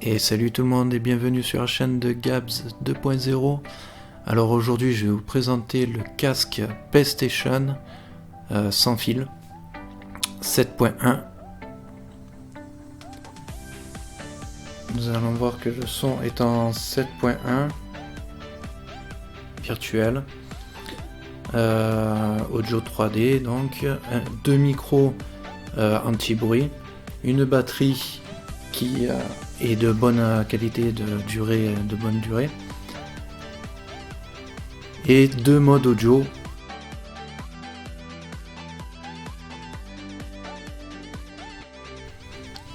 Et salut tout le monde et bienvenue sur la chaîne de Gabs 2.0. Alors aujourd'hui je vais vous présenter le casque PlayStation sans fil 7.1. Nous allons voir que le son est en 7.1 virtuel, audio 3D, donc deux micros anti-bruit, une batterie qui est de bonne qualité, de bonne durée, et deux modes audio.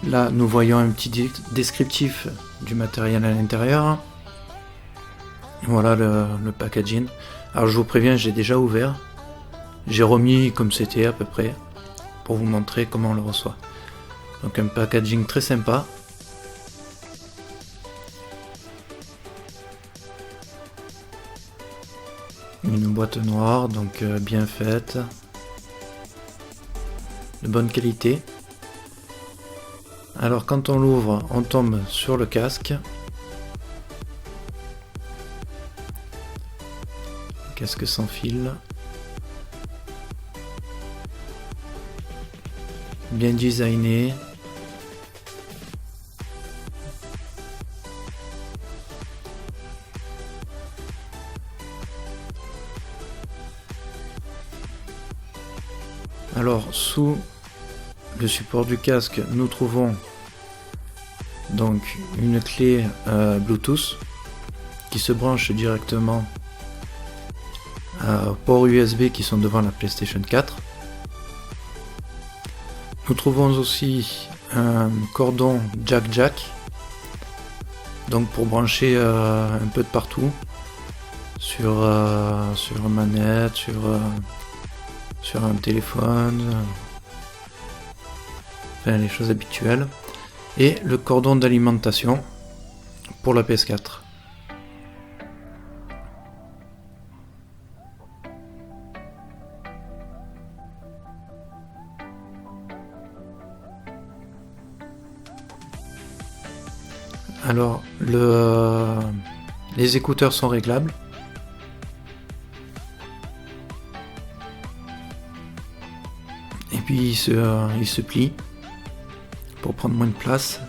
Là nous voyons un petit descriptif du matériel à l'intérieur. Voilà le packaging. Alors je vous préviens, j'ai déjà ouvert, j'ai remis comme c'était à peu près pour vous montrer comment on le reçoit. Donc un packaging très sympa. Une boîte noire, donc bien faite, de bonne qualité. Alors quand on l'ouvre, on tombe sur le casque. Casque sans fil. Bien designé. Alors sous le support du casque, nous trouvons donc une clé Bluetooth qui se branche directement aux ports USB qui sont devant la PlayStation 4. Nous trouvons aussi un cordon jack, donc pour brancher un peu de partout sur une manette, sur un téléphone, enfin les choses habituelles, et le cordon d'alimentation pour la PS4. Alors les écouteurs sont réglables. Et puis il se plie pour prendre moins de place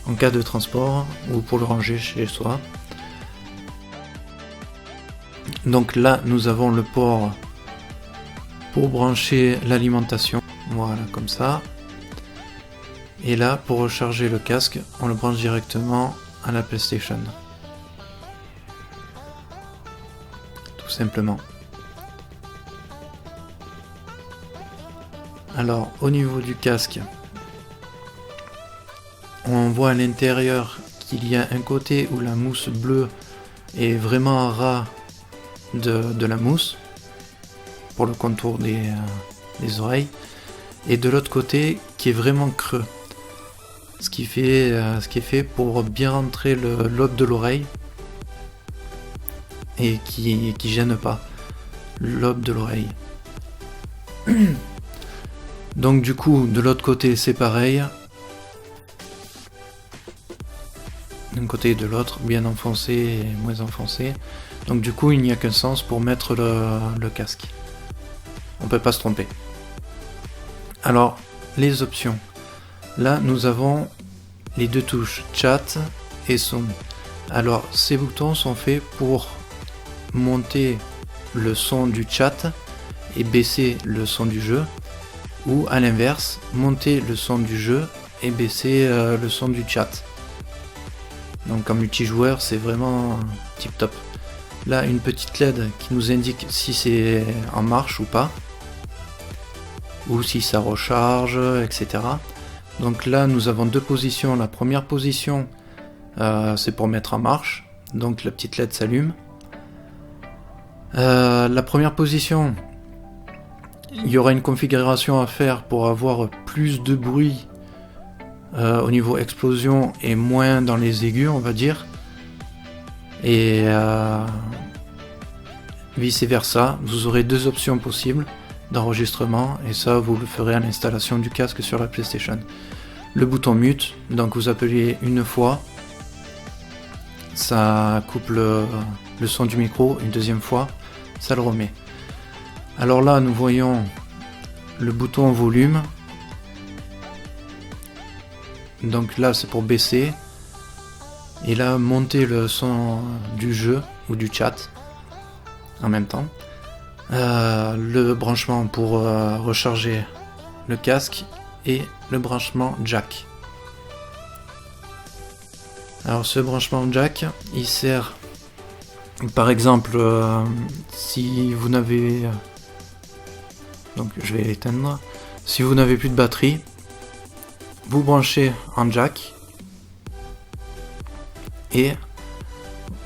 en cas de transport ou pour le ranger chez soi. Donc là nous avons le port pour brancher l'alimentation, voilà comme ça. Et là pour recharger le casque, on le branche directement à la PlayStation. Tout simplement. Alors au niveau du casque, on voit à l'intérieur qu'il y a un côté où la mousse bleue est vraiment ras de la mousse pour le contour des oreilles, et de l'autre côté qui est vraiment creux, ce qui est fait pour bien rentrer le lobe de l'oreille et qui gêne pas le lobe de l'oreille. Donc du coup de l'autre côté c'est pareil, d'un côté et de l'autre, bien enfoncé et moins enfoncé. Donc du coup il n'y a qu'un sens pour mettre le casque, on peut pas se tromper. Alors les options, là nous avons les deux touches chat et son. Alors ces boutons sont faits pour monter le son du chat et baisser le son du jeu, ou à l'inverse, monter le son du jeu et baisser le son du chat. Donc en multijoueur c'est vraiment tip top. Là une petite LED qui nous indique si c'est en marche ou pas, ou si ça recharge, etc. Donc là nous avons deux positions. La première position c'est pour mettre en marche, donc la petite LED s'allume. La première position, il y aura une configuration à faire pour avoir plus de bruit au niveau explosion et moins dans les aigus, on va dire, et vice versa. Vous aurez deux options possibles d'enregistrement, et ça vous le ferez à l'installation du casque sur la PlayStation. Le bouton mute, donc vous appuyez une fois ça coupe le son du micro, une deuxième fois, ça le remet. Alors là, nous voyons le bouton volume. Donc là, c'est pour baisser. Et là, monter le son du jeu ou du chat en même temps. Le branchement pour recharger le casque et le branchement jack. Alors ce branchement jack, il sert par exemple si vous n'avez donc je vais l'éteindre. Si vous n'avez plus de batterie, vous branchez en jack et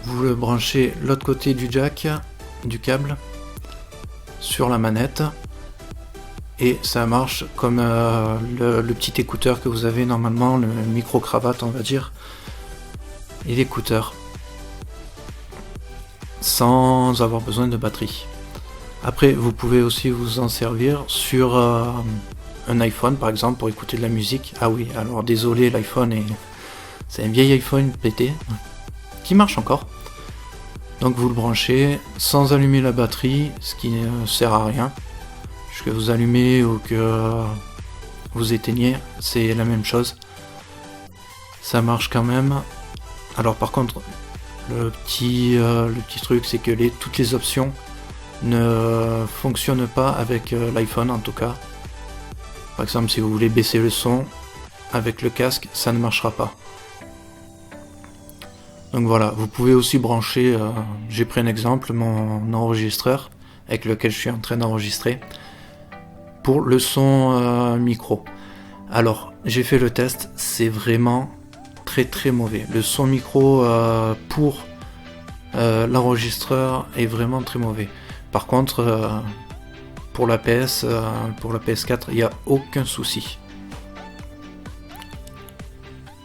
vous le branchez l'autre côté du jack, du câble, sur la manette et ça marche comme le petit écouteur que vous avez normalement, le micro-cravate on va dire, et l'écouteur, sans avoir besoin de batterie. Après vous pouvez aussi vous en servir sur un iPhone par exemple pour écouter de la musique. Ah oui, alors désolé, l'iPhone c'est un vieil iPhone pété qui marche encore. Donc vous le branchez sans allumer la batterie, ce qui ne sert à rien. Que vous allumez ou que vous éteignez, c'est la même chose. Ça marche quand même. Alors par contre, le petit truc, c'est que toutes les options ne fonctionnent pas avec l'iPhone en tout cas. Par exemple, si vous voulez baisser le son avec le casque, ça ne marchera pas. Donc voilà, vous pouvez aussi brancher, j'ai pris un exemple, mon enregistreur avec lequel je suis en train d'enregistrer, pour le son micro. Alors, j'ai fait le test, c'est vraiment très très mauvais. Le son micro pour l'enregistreur est vraiment très mauvais. Par contre, pour la PS4, il n'y a aucun souci.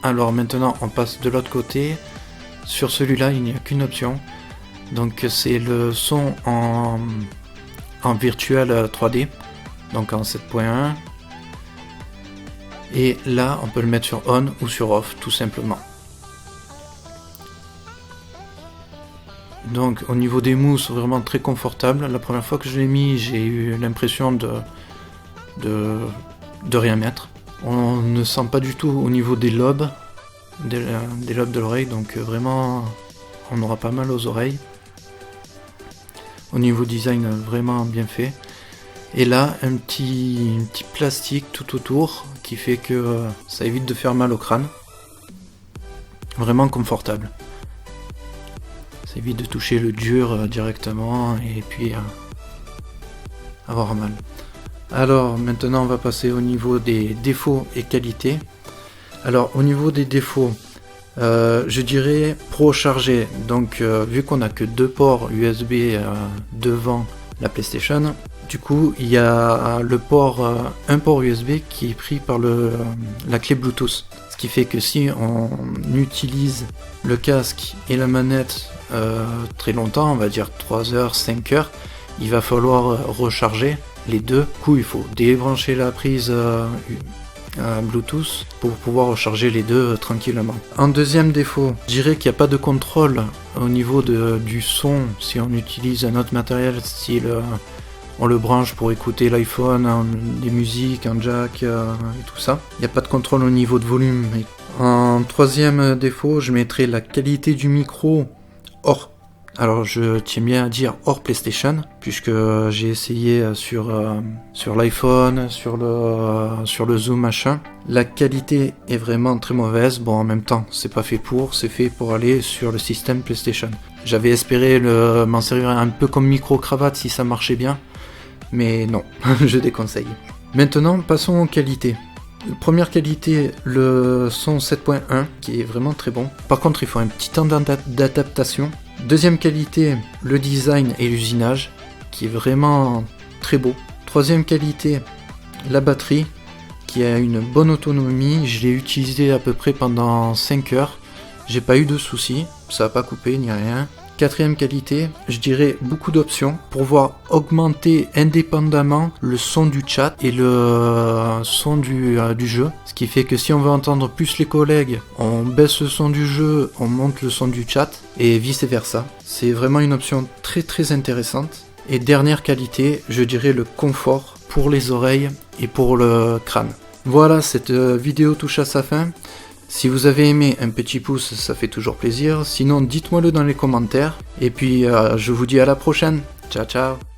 Alors maintenant, on passe de l'autre côté. Sur celui-là, il n'y a qu'une option. Donc c'est le son en virtuel 3D. Donc en 7.1 et là on peut le mettre sur on ou sur off tout simplement. Donc au niveau des mousses, vraiment très confortable. La première fois que je l'ai mis, j'ai eu l'impression de rien mettre. On ne sent pas du tout au niveau des lobes des lobes de l'oreille, donc vraiment on aura pas mal aux oreilles. Au niveau design, vraiment bien fait. Et là, un petit plastique tout autour qui fait que ça évite de faire mal au crâne. Vraiment confortable. Ça évite de toucher le dur directement et puis avoir mal. Alors maintenant on va passer au niveau des défauts et qualités. Alors au niveau des défauts, je dirais pro chargé. Donc vu qu'on n'a que deux ports USB devant la PlayStation, du coup il y a un port USB qui est pris par la clé Bluetooth. Ce qui fait que si on utilise le casque et la manette très longtemps, on va dire 3 heures, 5 heures, il va falloir recharger les deux. Du coup il faut débrancher la prise Bluetooth pour pouvoir recharger les deux tranquillement. En deuxième défaut, je dirais qu'il n'y a pas de contrôle au niveau du son si on utilise un autre matériel, si on le branche pour écouter l'iPhone, des musiques, un jack et tout ça. Il n'y a pas de contrôle au niveau de volume. En troisième défaut, je mettrais la qualité du micro hors. Alors je tiens bien à dire hors PlayStation, puisque j'ai essayé sur l'iPhone, sur le Zoom machin. La qualité est vraiment très mauvaise. Bon, en même temps, c'est fait pour aller sur le système PlayStation. J'avais espéré m'en servir un peu comme micro-cravate si ça marchait bien, mais non, je déconseille. Maintenant, passons aux qualités. Première qualité, le son 7.1 qui est vraiment très bon. Par contre, il faut un petit temps d'adaptation. Deuxième qualité, le design et l'usinage qui est vraiment très beau. Troisième qualité, la batterie qui a une bonne autonomie. Je l'ai utilisé à peu près pendant 5 heures. J'ai pas eu de soucis, ça n'a pas coupé ni rien. Quatrième qualité, je dirais beaucoup d'options pour pouvoir augmenter indépendamment le son du chat et le son du jeu. Ce qui fait que si on veut entendre plus les collègues, on baisse le son du jeu, on monte le son du chat et vice versa. C'est vraiment une option très très intéressante. Et dernière qualité, je dirais le confort pour les oreilles et pour le crâne. Voilà, cette vidéo touche à sa fin. Si vous avez aimé, un petit pouce, ça fait toujours plaisir. Sinon, dites-moi le dans les commentaires. Et puis, je vous dis à la prochaine. Ciao, ciao.